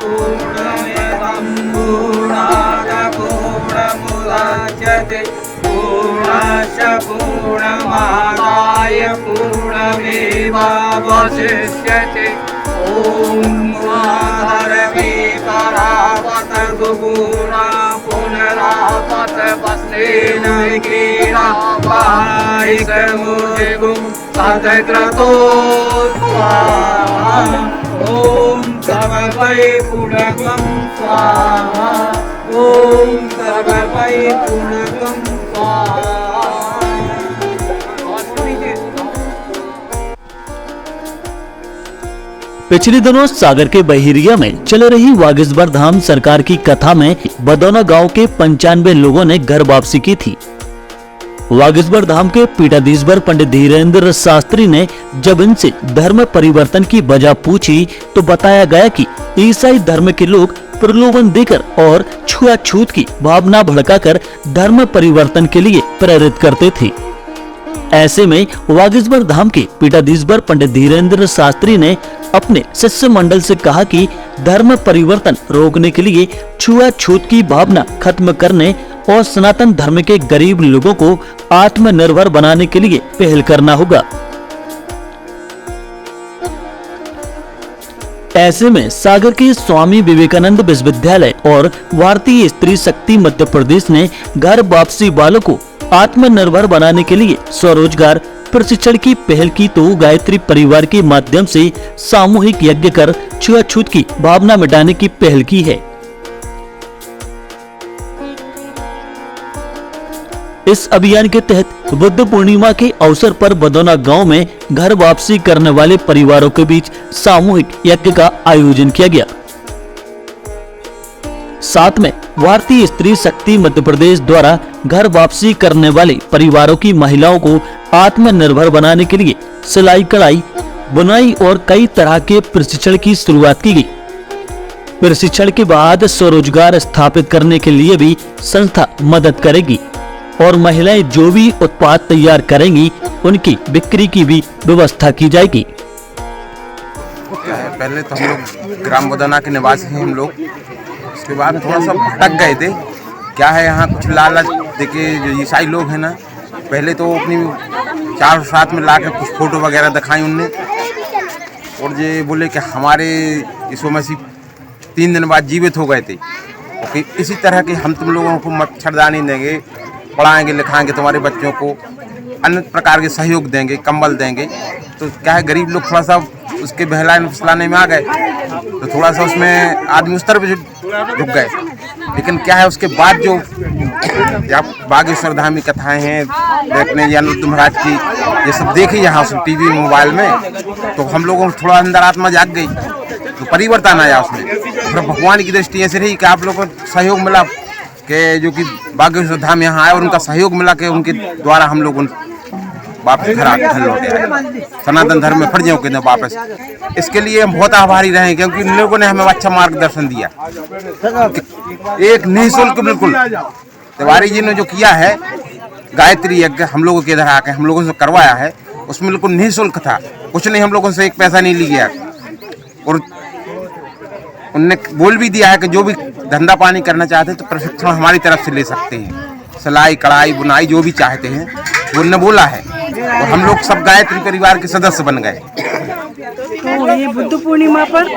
पूर्णमेदं पूर्णात् पूर्णमुदच्यते पूर्णस्य पूर्णमादाय पूर्णमेवावशिष्यते ॐ माधर्मे परावत गुणा पुनरावत वस्तेन कीरा वाहिकमुदिगुं सतक्रतो स्वाहा ॐ सर्वै पुणकं स्वाहा ॐ सर्वै पुणकं स्वाहा। पिछले दिनों सागर के बहेरिया में चल रही वागीश्वर धाम सरकार की कथा में बदौना गांव के 95 लोगों ने घर वापसी की थी। वागीश्वर धाम के पीठाधीश्वर पंडित धीरेन्द्र शास्त्री ने जब इनसे धर्म परिवर्तन की वजह पूछी तो बताया गया कि ईसाई धर्म के लोग प्रलोभन देकर और छुआछूत की भावना भड़काकर धर्म परिवर्तन के लिए प्रेरित करते थे। ऐसे में वागीश्वर धाम के पीठाधीश्वर पंडित धीरेन्द्र शास्त्री ने अपने शिष्य मंडल से कहा कि धर्म परिवर्तन रोकने के लिए छुआछूत की भावना खत्म करने और सनातन धर्म के गरीब लोगों को आत्मनिर्भर बनाने के लिए पहल करना होगा। ऐसे में सागर के स्वामी विवेकानंद विश्वविद्यालय और भारतीय स्त्री शक्ति मध्य प्रदेश ने घर वापसी वालों को आत्मनिर्भर बनाने के लिए स्वरोजगार प्रशिक्षण की पहल की तो गायत्री परिवार के माध्यम से सामूहिक यज्ञ कर छुआछूत की भावना मिटाने की पहल की है। इस अभियान के तहत बुद्ध पूर्णिमा के अवसर पर बदौना गांव में घर वापसी करने वाले परिवारों के बीच सामूहिक यज्ञ का आयोजन किया गया। साथ में भारतीय स्त्री शक्ति मध्य प्रदेश द्वारा घर वापसी करने वाले परिवारों की महिलाओं को आत्मनिर्भर बनाने के लिए सिलाई कढ़ाई बुनाई और कई तरह के प्रशिक्षण की शुरुआत की गई। प्रशिक्षण के बाद स्वरोजगार स्थापित करने के लिए भी संस्था मदद करेगी और महिलाएं जो भी उत्पाद तैयार करेंगी उनकी बिक्री की भी व्यवस्था की जाएगी। पहले तो हम लोग ग्राम बदौना के निवासी हैं हम लोग, उसके बाद थोड़ा सा भटक गए थे। क्या है यहाँ कुछ लालच देके जो ईसाई लोग हैं ना, पहले तो अपनी चार साथ में लाके कुछ फोटो वगैरह दिखाई उनने और ये बोले कि हमारे यीशु मसीह 3 दिन बाद जीवित हो गए थे। ओके, इसी तरह के हम तुम लोगों को मच्छरदानी देंगे, पढ़ाएंगे लिखाएंगे, तुम्हारे बच्चों को अन्य प्रकार के सहयोग देंगे, कंबल देंगे। तो क्या है गरीब लोग थोड़ा सा उसके बहलाने फुसलाने में आ गए, तो थोड़ा सा उसमें आदमी उस तरफ झुक गए। लेकिन क्या है उसके बाद जो बागेश्वर धाम की कथाएं हैं देखने या अनुरुद्ध महाराज की ये सब देखी यहाँ टीवी मोबाइल में, तो हम लोगों को थोड़ा अंदर आत्मा जाग गई, तो परिवर्तन आया उसमें। फिर भगवान की दृष्टि ऐसे रही कि आप लोगों को सहयोग मिला कि जो कि बागेश्वर धाम यहाँ आए और उनका सहयोग मिला कि उनके द्वारा हम लोग वापस घर लौटे आए, सनातन धर्म में फट जाओ के वापस। इसके लिए हम बहुत आभारी रहे क्योंकि इन लोगों ने हमें अच्छा मार्गदर्शन दिया, एक निःशुल्क बिल्कुल। तिवारी जी ने जो किया है गायत्री यज्ञ हम लोगों के इधर आके हम लोगों से करवाया है, उसमें बिल्कुल निःशुल्क था, कुछ नहीं, हम लोगों से एक पैसा नहीं लिया। और उनने बोल भी दिया है कि जो भी धंधा पानी करना चाहते हैं तो प्रशिक्षण हमारी तरफ से ले सकते हैं, सिलाई कढ़ाई बुनाई जो भी चाहते हैं वो उनने बोला है। और हम लोग सब गायत्री परिवार के सदस्य बन गए। तो ये बुद्ध पूर्णिमा पर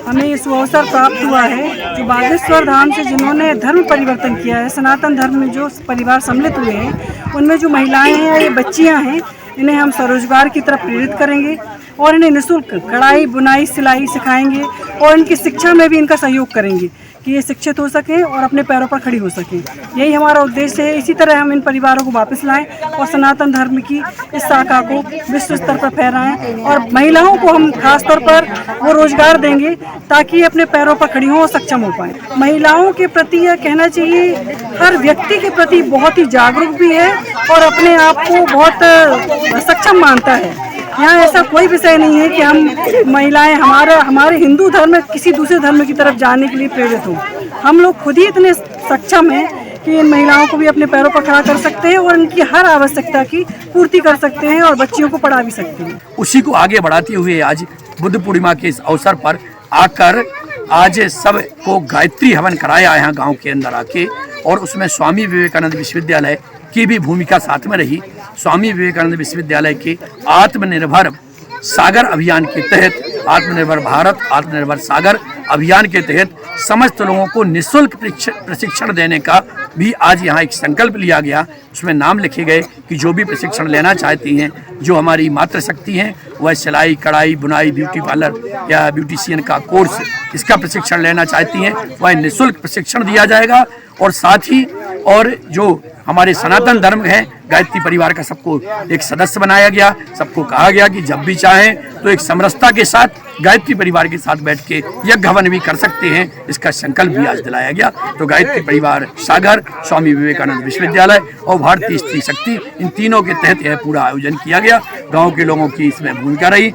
हमें इस अवसर प्राप्त हुआ है जो बागेश्वर धाम से जिन्होंने धर्म परिवर्तन किया है, सनातन धर्म में जो परिवार सम्मिलित हुए हैं उनमें जो महिलाएं हैं, ये बच्चियां हैं, इन्हें हम स्वरोजगार की तरफ प्रेरित करेंगे और इन्हें निःशुल्क कढ़ाई बुनाई सिलाई सिखाएंगे और इनकी शिक्षा में भी इनका सहयोग करेंगे कि ये शिक्षित हो सकें और अपने पैरों पर खड़ी हो सकें। यही हमारा उद्देश्य है। इसी तरह हम इन परिवारों को वापस लाएं और सनातन धर्म की इस शाखा को विश्व स्तर पर फैलाएं और महिलाओं को हम खास तौर पर वो रोजगार देंगे ताकि ये अपने पैरों पर खड़ी हों और सक्षम हो पाएं। महिलाओं के प्रति यह कहना चाहिए हर व्यक्ति के प्रति बहुत ही जागरूक भी है और अपने आप को बहुत सक्षम मानता है। यहाँ ऐसा कोई विषय नहीं है कि हम महिलाएं हमारे हिंदू धर्म किसी दूसरे धर्म की तरफ जाने के लिए प्रेरित हो। हम लोग खुद ही इतने सक्षम हैं कि इन महिलाओं को भी अपने पैरों पर खड़ा कर सकते हैं और उनकी हर आवश्यकता की पूर्ति कर सकते हैं और बच्चियों को पढ़ा भी सकते हैं। उसी को आगे बढ़ाते हुए आज बुद्ध पूर्णिमा के इस अवसर पर आकर आज सब को गायत्री हवन कराया यहाँ गांव के अंदर आके, और उसमें स्वामी विवेकानंद विश्वविद्यालय की भी भूमिका साथ में रही। स्वामी विवेकानंद विश्वविद्यालय के आत्मनिर्भर सागर अभियान के तहत, आत्मनिर्भर भारत आत्मनिर्भर सागर अभियान के तहत समस्त लोगों को निःशुल्क प्रशिक्षण देने का भी आज यहाँ एक संकल्प लिया गया। उसमें नाम लिखे गए कि जो भी प्रशिक्षण लेना चाहती हैं, जो हमारी मातृशक्ति हैं, वह सिलाई कढ़ाई बुनाई ब्यूटी पार्लर या ब्यूटिशियन का कोर्स इसका प्रशिक्षण लेना चाहती हैं, वह निःशुल्क प्रशिक्षण दिया जाएगा। और साथ ही और जो हमारे सनातन धर्म है, गायत्री परिवार का सबको एक सदस्य बनाया गया। सबको कहा गया कि जब भी चाहें तो एक समरसता के साथ गायत्री परिवार के साथ बैठ के यज्ञ हवन भी कर सकते हैं, इसका संकल्प भी आज दिलाया गया। तो गायत्री परिवार सागर, स्वामी विवेकानंद विश्वविद्यालय और भारतीय स्त्री शक्ति, इन तीनों के तहत यह पूरा आयोजन किया गया। गांव के लोगों की इसमें भूमिका रही।